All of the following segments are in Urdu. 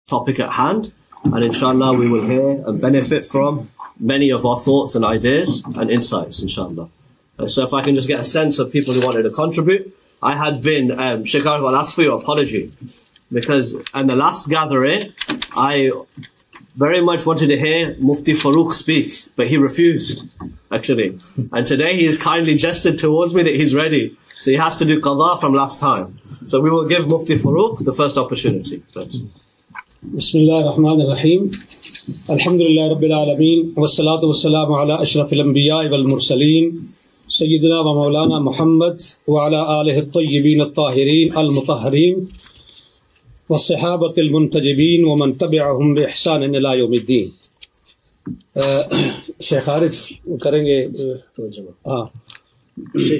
topic at hand, and inshallah we will hear and benefit from many of our thoughts and ideas and insights, inshallah. So if I can just get a sense of people who wanted to contribute. I had been, Sheikh Arif, I'll ask for your apology, because in the last gathering, I very much wanted to hear Mufti Farooq speak, but he refused, actually. And today he has kindly gestured towards me that he's ready. So he has to do qada from last time. So we will give Mufti Farooq the first opportunity. Bismillah ar-Rahman ar-Rahim. Alhamdulillah Rabbil Alameen. Wassalatu wassalamu ala ashrafil anbiya wal mursaleen. Sayyidina wa Maulana Muhammad wa ala alihi at-tayyibin at-tahirin al-mutahharin. والصحابة المنتجبين ومن تبعهم بإحسان إلى يوم الدين. شیخ عارف کریں گے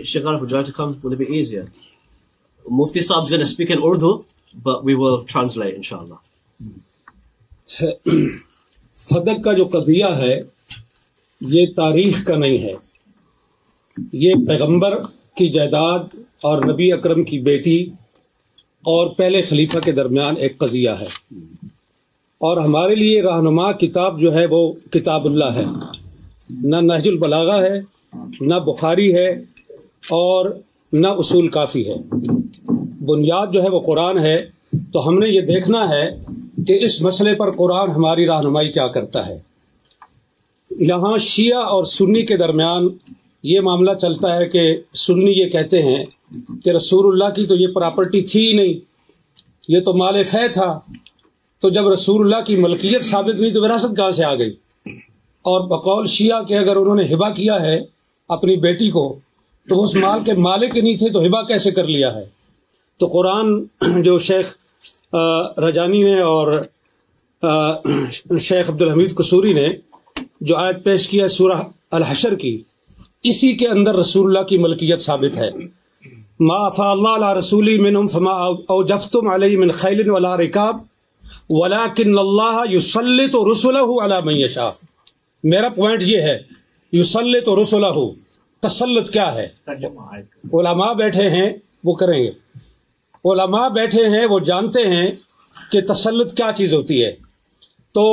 Sheikh Arif, would you like to come? Would it be easier? Mufti Saab is going to speak in Urdu, but we will translate, inshallah. فدق کا جو قضیہ ہے یہ تاریخ کا نہیں ہے، یہ پیغمبر کی جائیداد اور نبی اکرم کی بیٹی اور پہلے خلیفہ کے درمیان ایک قضیہ ہے، اور ہمارے لیے رہنما کتاب جو ہے وہ کتاب اللہ ہے، نہ نہج البلاغہ ہے، نہ بخاری ہے، اور نہ اصول کافی ہے۔ بنیاد جو ہے وہ قرآن ہے، تو ہم نے یہ دیکھنا ہے کہ اس مسئلے پر قرآن ہماری رہنمائی کیا کرتا ہے۔ یہاں شیعہ اور سنی کے درمیان یہ معاملہ چلتا ہے کہ سنی یہ کہتے ہیں کہ رسول اللہ کی تو یہ پراپرٹی تھی ہی نہیں، یہ تو مال فے تھا، تو جب رسول اللہ کی ملکیت ثابت نہیں تو وراثت کہاں سے آ گئی؟ اور بقول شیعہ کہ اگر انہوں نے ہبہ کیا ہے اپنی بیٹی کو تو اس مال کے مالک نہیں تھے، تو ہبہ کیسے کر لیا ہے؟ تو قرآن جو شیخ رجانی نے اور شیخ عبدالحمید قصوری نے جو آیت پیش کیا سورہ الحشر کی، اسی کے اندر رسول اللہ کی ملکیت ثابت ہے۔ ما افاء اللہ علی رسولی منہم فما اوجفتم علیہ من خیل ولا رکاب ولکن اللہ یسلط رسلہ علی من یشاء۔ میرا پوائنٹ یہ ہے، یسلط رسلہ، تسلط کیا ہے؟ علماء بیٹھے ہیں وہ کریں گے، علماء بیٹھے ہیں وہ جانتے ہیں کہ تسلط کیا چیز ہوتی ہے۔ تو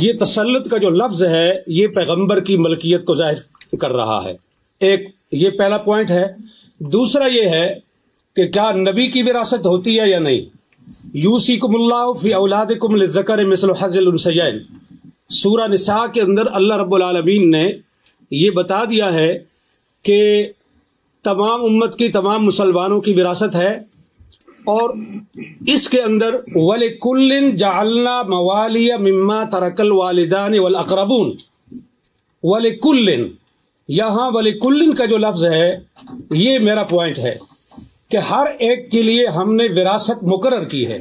یہ تسلط کا جو لفظ ہے یہ پیغمبر کی ملکیت کو ظاہر کر رہا ہے۔ ایک یہ پہلا پوائنٹ ہے۔ دوسرا یہ ہے کہ کیا نبی کی وراثت ہوتی ہے یا نہیں؟ یوصیکم اللہ فی اولادکم للذکر مثل حظ الانثیین، سورہ نساء کے اندر اللہ رب العالمین نے یہ بتا دیا ہے کہ تمام امت کی، تمام مسلمانوں کی وراثت ہے، اور اس کے اندر وَلِكُلٍّ جَعَلْنَا مَوَالِيَ مِمَّا تَرَكَ الْوَالِدَانِ وَالْأَقْرَبُونَ۔ وَلِكُلٍّ، یہاں وَلِكُلٍّ کا جو لفظ ہے یہ میرا پوائنٹ ہے کہ ہر ایک کے لیے ہم نے وراثت مقرر کی ہے،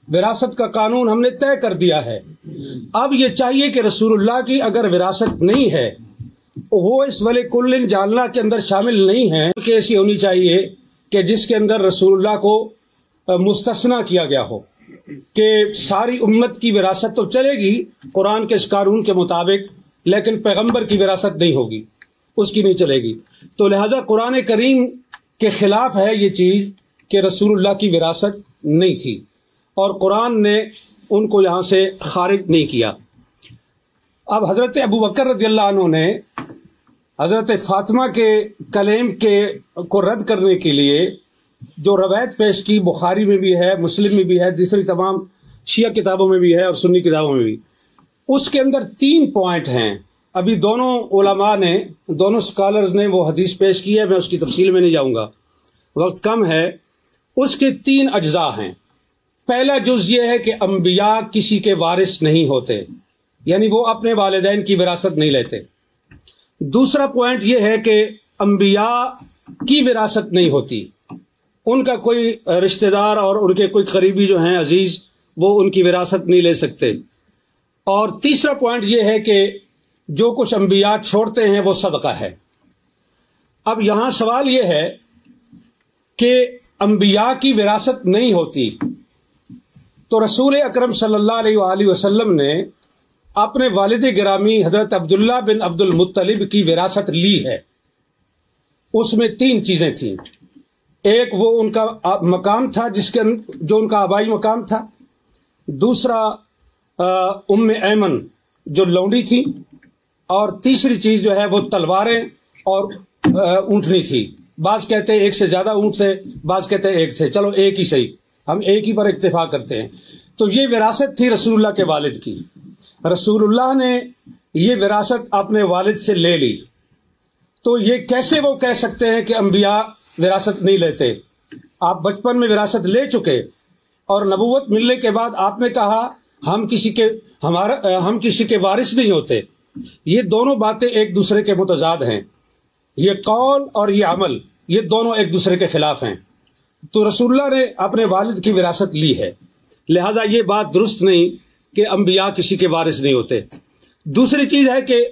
وراثت کا قانون ہم نے طے کر دیا ہے۔ اب یہ چاہیے کہ رسول اللہ کی اگر وراثت نہیں ہے وہ اس وَلِكُلٍّ جَعَلْنَا کے اندر شامل نہیں ہے، کہ ایسی ہونی چاہیے کہ جس کے اندر رسول اللہ کو مستثنا کیا گیا ہو، کہ ساری امت کی وراثت تو چلے گی قرآن کے اس قانون کے مطابق، لیکن پیغمبر کی وراثت نہیں ہوگی، اس کی نہیں چلے گی۔ تو لہذا قرآن کریم کے خلاف ہے یہ چیز کہ رسول اللہ کی وراثت نہیں تھی، اور قرآن نے ان کو یہاں سے خارج نہیں کیا۔ اب حضرت ابو بکر رضی اللہ عنہ نے حضرت فاطمہ کے کلیم کو رد کرنے کے لیے جو روایت پیش کی، بخاری میں بھی ہے، مسلم میں بھی ہے، دوسری تمام شیعہ کتابوں میں بھی ہے اور سنی کتابوں میں بھی، اس کے اندر 3 پوائنٹ ہیں۔ ابھی دونوں علماء نے، دونوں اسکالرز نے وہ حدیث پیش کی ہے، میں اس کی تفصیل میں نہیں جاؤں گا، وقت کم ہے۔ اس کے 3 اجزاء ہیں۔ پہلا جز یہ ہے کہ انبیاء کسی کے وارث نہیں ہوتے، یعنی وہ اپنے والدین کی وراثت نہیں لیتے۔ دوسرا پوائنٹ یہ ہے کہ انبیاء کی وراثت نہیں ہوتی، ان کا کوئی رشتہ دار اور ان کے کوئی قریبی جو ہیں عزیز وہ ان کی وراثت نہیں لے سکتے۔ اور تیسرا پوائنٹ یہ ہے کہ جو کچھ انبیاء چھوڑتے ہیں وہ صدقہ ہے۔ اب یہاں سوال یہ ہے کہ انبیاء کی وراثت نہیں ہوتی، تو رسول اکرم صلی اللہ علیہ وآلہ وسلم نے اپنے والد گرامی حضرت عبداللہ بن عبد المطلب کی وراثت لی ہے۔ اس میں 3 چیزیں تھیں۔ ایک وہ ان کا مقام تھا جو ان کا آبائی مقام تھا، دوسرا ایمن جو لونڈی تھی، اور تیسری چیز جو ہے وہ تلواریں اور اونٹنی تھی. بعض کہتے ہیں ایک سے زیادہ اونٹ تھے، بعض کہتے ہیں ایک تھے، چلو ایک ہی صحیح، ہم ایک ہی پر اکتفا کرتے ہیں. تو یہ وراثت تھی رسول اللہ کے والد کی. رسول اللہ نے یہ وراثت اپنے والد سے لے لی. تو یہ کیسے وہ کہہ سکتے ہیں کہ انبیاء وراثت نہیں لیتے؟ آپ بچپن میں وراثت لے چکے اور نبوت ملنے کے بعد آپ نے کہا ہم کسی کے وارث نہیں ہوتے. یہ دونوں باتیں ایک دوسرے کے متضاد ہیں. یہ قول اور یہ عمل، یہ دونوں ایک دوسرے کے خلاف ہیں. تو رسول اللہ نے اپنے والد کی وراثت لی ہے، لہذا یہ بات درست نہیں کہ انبیاء کسی کے وارث نہیں ہوتے. دوسری چیز ہے کہ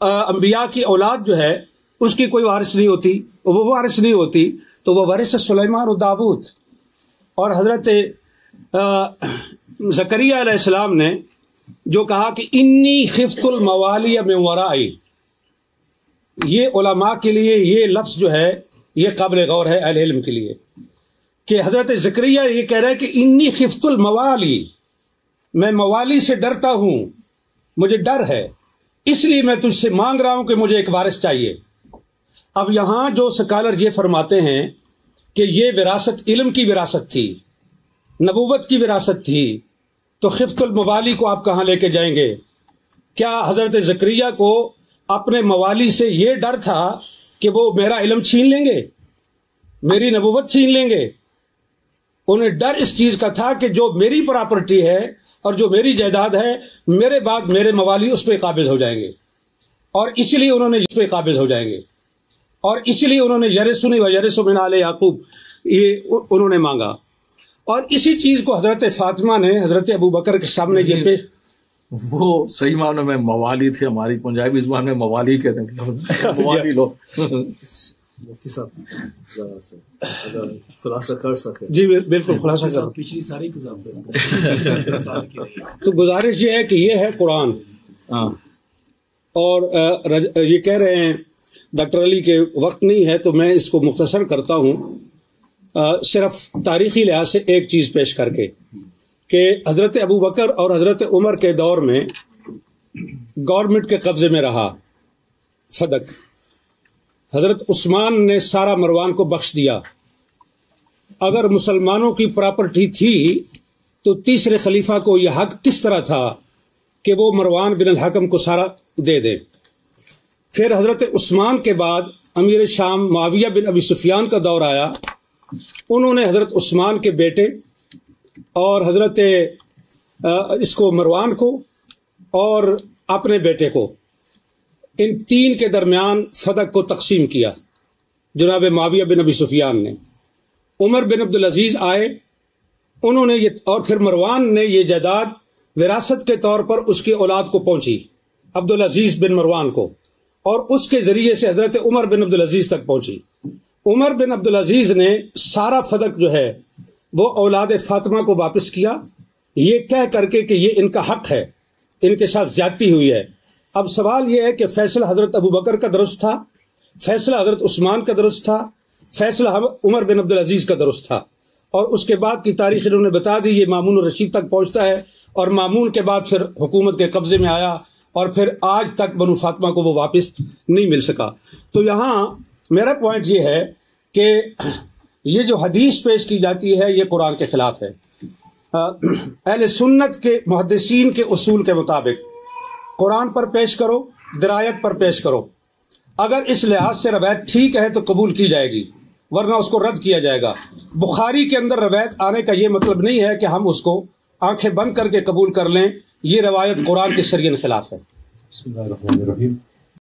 انبیاء کی اولاد جو ہے اس کی کوئی وارث نہیں ہوتی، وہ وارث نہیں ہوتی، تو وہ وارث سلیمان و داؤد. اور حضرت زکریا علیہ السلام نے جو کہا کہ انی خفت الموالی من ورائی، یہ علماء کے لیے یہ لفظ جو ہے یہ قابل غور ہے اہل علم کے لیے، کہ حضرت زکریا یہ کہہ رہے ہیں کہ انی خفت الموالی، میں موالی سے ڈرتا ہوں، مجھے ڈر ہے، اس لیے میں تجھ سے مانگ رہا ہوں کہ مجھے ایک وارث چاہیے. اب یہاں جو سکالر یہ فرماتے ہیں کہ یہ وراثت علم کی وراثت تھی، نبوت کی وراثت تھی، تو خفت الموالی کو آپ کہاں لے کے جائیں گے؟ کیا حضرت زکریا کو اپنے موالی سے یہ ڈر تھا کہ وہ میرا علم چھین لیں گے، میری نبوت چھین لیں گے؟ انہیں ڈر اس چیز کا تھا کہ جو میری پراپرٹی ہے اور جو میری جائیداد ہے، میرے بعد میرے موالی اس پہ قابض ہو جائیں گے، اور اسی لیے انہوں نے اس پہ قابض ہو جائیں گے، اور اسی لیے انہوں نے یرثنی و یرث من آل یعقوب یہ انہوں نے مانگا. اور اسی چیز کو حضرت فاطمہ نے حضرت ابو بکر کے سامنے یہ پیش، وہ صحیح معنوں میں موالی تھے، ہماری پنجابی زبان میں موالی کہتے ہیں، موالی لو. مفتی صاحب ذرا سے اگر خلاصہ کر سکے. جی بالکل خلاصہ کر. پچھلی ساری کتاب تو گزارش یہ ہے کہ یہ ہے قرآن، اور یہ کہہ رہے ہیں ڈاکٹر علی کے وقت نہیں ہے تو میں اس کو مختصر کرتا ہوں، صرف تاریخی لحاظ سے ایک چیز پیش کر کے، کہ حضرت ابو بکر اور حضرت عمر کے دور میں گورنمنٹ کے قبضے میں رہا فدق. حضرت عثمان نے سارا مروان کو بخش دیا. اگر مسلمانوں کی پراپرٹی تھی تو تیسرے خلیفہ کو یہ حق کس طرح تھا کہ وہ مروان بن الحکم کو سارا دے دے؟ پھر حضرت عثمان کے بعد امیر شام معاویہ بن ابی سفیان کا دور آیا. انہوں نے حضرت عثمان کے بیٹے اور حضرت اس کو مروان کو اور اپنے بیٹے کو، ان تین کے درمیان فدق کو تقسیم کیا جناب معاویہ بن ابی سفیان نے. عمر بن عبدالعزیز آئے، انہوں نے یہ، اور پھر مروان نے یہ جائیداد وراثت کے طور پر اس کی اولاد کو پہنچی، عبدالعزیز بن مروان کو، اور اس کے ذریعے سے حضرت عمر بن عبدالعزیز تک پہنچی. عمر بن عبدالعزیز نے سارا فدق جو ہے وہ اولاد فاطمہ کو واپس کیا، یہ کہہ کر کے کہ یہ ان کا حق ہے، ان کے ساتھ زیادتی ہوئی ہے. اب سوال یہ ہے کہ فیصلہ حضرت ابو بکر کا درست تھا، فیصلہ حضرت عثمان کا درست تھا، فیصلہ عمر بن عبدالعزیز کا درست تھا، اور اس کے بعد کی تاریخ انہوں نے بتا دی. یہ مامون الرشید تک پہنچتا ہے، اور مامون کے بعد پھر حکومت کے قبضے میں آیا، اور پھر آج تک بنو فاطمہ کو وہ واپس نہیں مل سکا. تو یہاں میرا پوائنٹ یہ ہے کہ یہ جو حدیث پیش کی جاتی ہے یہ قرآن کے خلاف ہے. اہل سنت کے محدثین کے اصول کے مطابق قرآن پر پیش کرو، درایت پر پیش کرو. اگر اس لحاظ سے روایت ٹھیک ہے تو قبول کی جائے گی، ورنہ اس کو رد کیا جائے گا. بخاری کے اندر روایت آنے کا یہ مطلب نہیں ہے کہ ہم اس کو آنکھیں بند کر کے قبول کر لیں. یہ روایت قرآن کے شریعت خلاف ہے. بسم اللہ الرحمن الرحیم.